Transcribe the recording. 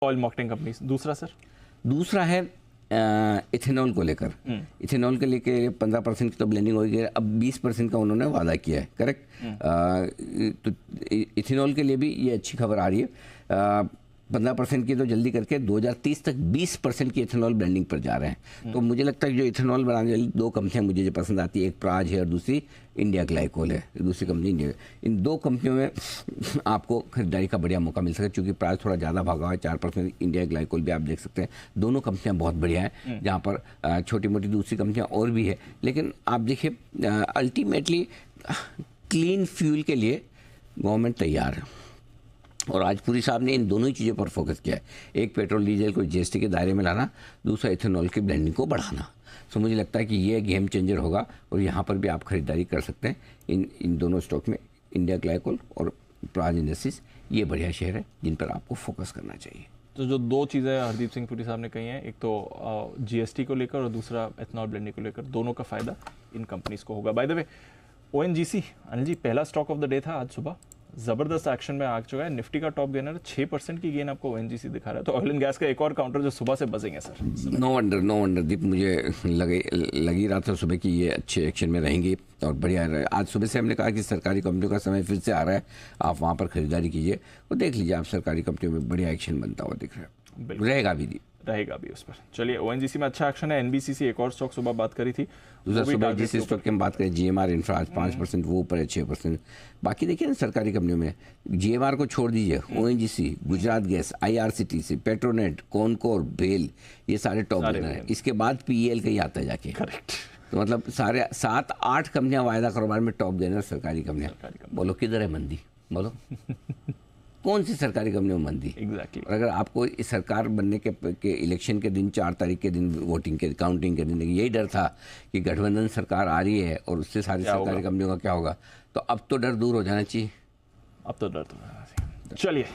Oil marketing companies. दूसरा sir? दूसरा है इथेनॉल को लेकर। इथेनॉल के लेके 15% की तो ब्लेंडिंग होगी, अब 20% का उन्होंने वादा किया है, करेक्ट। तो इथेनॉल के लिए भी ये अच्छी खबर आ रही है। 15% की तो जल्दी करके 2030 तक 20% की इथेनॉल ब्लेंडिंग पर जा रहे हैं। तो मुझे लगता है कि जो इथेनॉल बनाने वाली दो कंपनियां मुझे जो पसंद आती है, एक प्राज है और दूसरी इंडिया ग्लाइकोल है, दूसरी कंपनी इंडिया। इन दो कंपनियों में आपको खरीदारी का बढ़िया मौका मिल सकता है, क्योंकि प्राइस थोड़ा ज़्यादा भागा हुआ है 4%। इंडिया ग्लाइकोल भी आप देख सकते हैं, दोनों कंपनियां बहुत बढ़िया हैं, जहाँ पर छोटी मोटी दूसरी कंपनियां और भी है। लेकिन आप देखिए अल्टीमेटली क्लीन फ्यूल के लिए गवर्नमेंट तैयार है, और आज पुरी साहब ने इन दोनों ही चीज़ों पर फोकस किया है। एक पेट्रोल डीजल को जीएसटी के दायरे में लाना, दूसरा इथेनॉल की ब्लेंडिंग को बढ़ाना। सो मुझे लगता है कि ये गेम चेंजर होगा, और यहाँ पर भी आप खरीदारी कर सकते हैं इन दोनों स्टॉक में, इंडिया ग्लाइकोल और प्राज इंडस्ट्रीज। ये बढ़िया शेयर है जिन पर आपको फोकस करना चाहिए। तो जो दो चीज़ें हरदीप सिंह पुरी साहब ने कही हैं, एक तो जीएसटी को लेकर और दूसरा एथनॉल ब्लेंडिंग को लेकर, दोनों का फायदा इन कंपनीज को होगा। By the way, ONGC Anil ji पहला स्टॉक ऑफ द डे था आज सुबह, जबरदस्त एक्शन में आ चुका है। निफ्टी का टॉप गेनर 6% की गेन आपको ओएनजीसी दिखा रहा है। तो ऑयल एंड गैस का एक और काउंटर जो सुबह से बजिंग है सर। नो वंडर दीप, मुझे लगी रहा था सुबह कि ये अच्छे एक्शन में रहेंगी और बढ़िया रहे। आज सुबह से हमने कहा कि सरकारी कंपनियों का समय फिर से आ रहा है, आप वहाँ पर खरीदारी कीजिए और देख लीजिए आप सरकारी कंपनियों में बढ़िया एक्शन बनता हुआ दिख रहा है, रहेगा भी उस पर। चलिए, ओएनजीसी में अच्छा एक्शन है। एनबीसीसी एक और स्टॉक सुबह बात करी थी, दूसरा सुबह जिस स्टॉक की हम बात करें, जीएमआर इंफ्रा आज 5%, वो ऊपर है 6%। बाकी देखिए ना सरकारी कंपनियों में, जीएमआर को छोड़ दीजिए, ओएनजीसी, गुजरात गैस, आईआरसीटीसी, पेट्रोनेट, कॉनकोर, बेल, ये सारे टॉप गेनर हैं। इसके बाद पीएल का ही आता है जाके, करेक्ट। तो मतलब सारे 7-8 कंपनियां वायदा कारोबार में टॉप गेनर सरकारी कंपनियां। बोलो किधर है मंदी, बोलो कौन सी सरकारी कंपनी में मंदी? एग्जैक्टली। और अगर आपको इस सरकार बनने के इलेक्शन के दिन 4 तारीख के दिन वोटिंग के काउंटिंग के दिन यही डर था कि गठबंधन सरकार आ रही है और उससे सारी सरकारी कंपनियों का क्या होगा, तो अब तो डर दूर हो जाना चाहिए। अब तो डर तो चलिए।